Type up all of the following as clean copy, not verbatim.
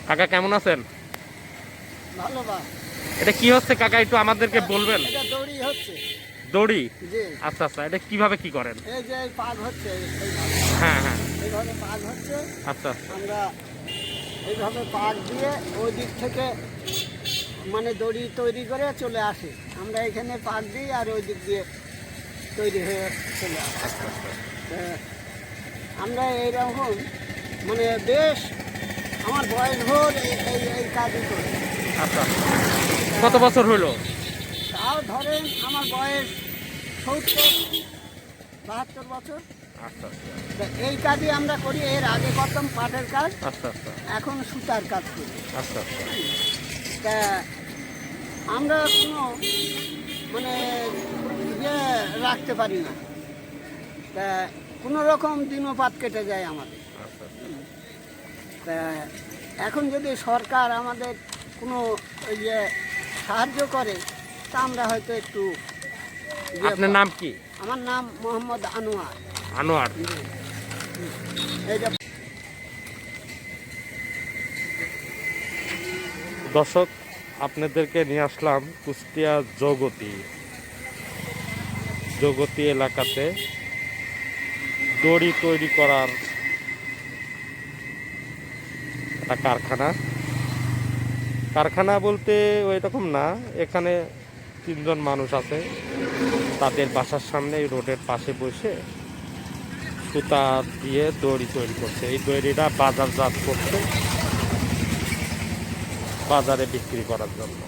কাকা কেমন আছেন? ভালো বা। এটা কি হচ্ছে কাকা, একটু আমাদেরকে বলবেন? এটা দড়ি হচ্ছে। দড়ি? জি। আচ্ছা আচ্ছা, এটা কিভাবে কি করেন? এই যে এই পাগ হচ্ছে হ্যাঁ হ্যাঁ। এইভাবে পাগ হচ্ছে। আচ্ছা আচ্ছা। আমরা এইভাবে পাগ দিয়ে ওই দিক থেকে মানে দড়ি তৈরি করে চলে আসি। আমরা এখানে পাগ দিই আর ওই দিক দিয়ে তৈরি হয়ে চলে আসি। আমরা এইরকম মানে বেশ আমার বয়স ভোর এই কাজই করি। আচ্ছা, কত বছর হইলো? তাও ধরেন আমার বয়স 70-72 বছর। আচ্ছা আচ্ছা। তা এই কাজই আমরা করি। এর আগে করতাম পাটের কাজ, আচ্ছা আচ্ছা। এখন সুতার কাজ করি। আচ্ছা আচ্ছা। তা আমরা কোনো মানে ইয়ে রাখতে পারি না। তা কোনো রকম দিনপাত কেটে যায় আমাদের। আচ্ছা। তা এখন যদি সরকার আমাদের কোনো ইয়ে সাহায্য করে তা আমরা হয়তো একটু আপনার নাম কি? আমার নাম মোহাম্মদ আনোয়ার। আনোয়ার। এইটা দর্শক, আপনাদেরকে নিয়ে আসলাম কুষ্টিয়া জগতি এলাকাতে দড়ি তৈরি করার একটা কারখানা বলতে ওই রকম না, এখানে 3 জন মানুষ আছে, তাদের বাসার সামনে এই রোডের পাশে বসে সুতা দিয়ে দড়ি তৈরি করছে। এই দড়িটা বাজারজাত করছে বাজারে বিক্রি করার জন্য।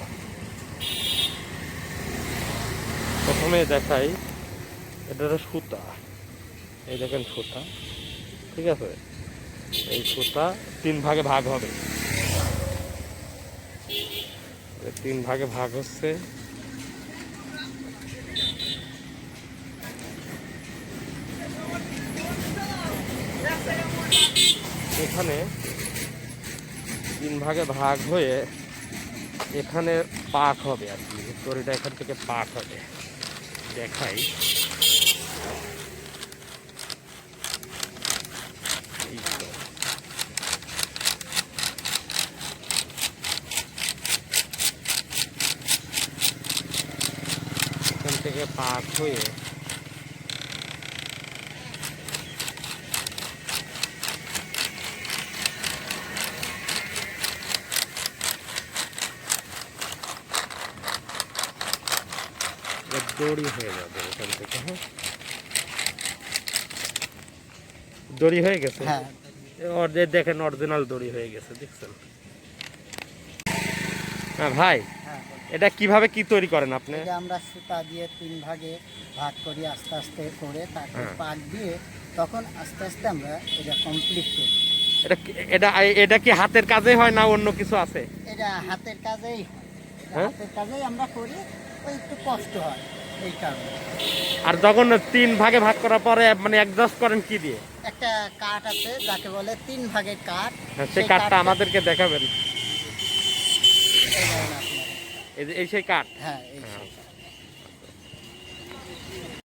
প্রথমে দেখাই, এটা হলো সুতা। এই দেখেন সুতা, ঠিক আছে? এই সুতা 3 ভাগে ভাগ হবে। 3 ভাগে ভাগ হচ্ছে। এখানে 3 ভাগে ভাগ হয়ে এখানে পাক হবে আর কি। দড়িটা এখান থেকে পাক হবে, দেখাই। এখান থেকে পাক হয়ে দড়ি হয়ে যাবে এখান থেকে। হ্যাঁ, দড়ি হয়ে গেছে। হ্যাঁ, দেখেন অরিজিনাল দড়ি হয়ে গেছে, দেখছেন? হ্যাঁ ভাই, হ্যাঁ। এটা কিভাবে কি তৈরি করেন আপনি? এই যে আমরা সুতা দিয়ে 3 ভাগে ভাগ করি আস্তে আস্তে করে, তারপর হ্যাঁ। পাক দিয়ে তখন আস্তে আস্তে আমরা এটা কমপ্লিট করি। এটা এটা এটা কি হাতের কাজে হয় না অন্য কিছু আছে? এটা হাতের কাজেই হয়। এটা হ্যাঁ? হাতের কাজেই আমরা করি। ওই একটু কষ্ট হয় এই কারণে। আর যখন 3 ভাগে ভাগ করার পরে মানে অ্যাডজাস্ট করেন কি দিয়ে? একটা কাঠ আছে যাকে বলে 3 ভাগের কাঠ। হ্যাঁ, সেই কাঠটা আমাদেরকে দেখাবেন। এই দেখেন আপনারা। এই যে এই সেই কাঠ। হ্যাঁ, এই হ্যাঁ। সেই কাঠ।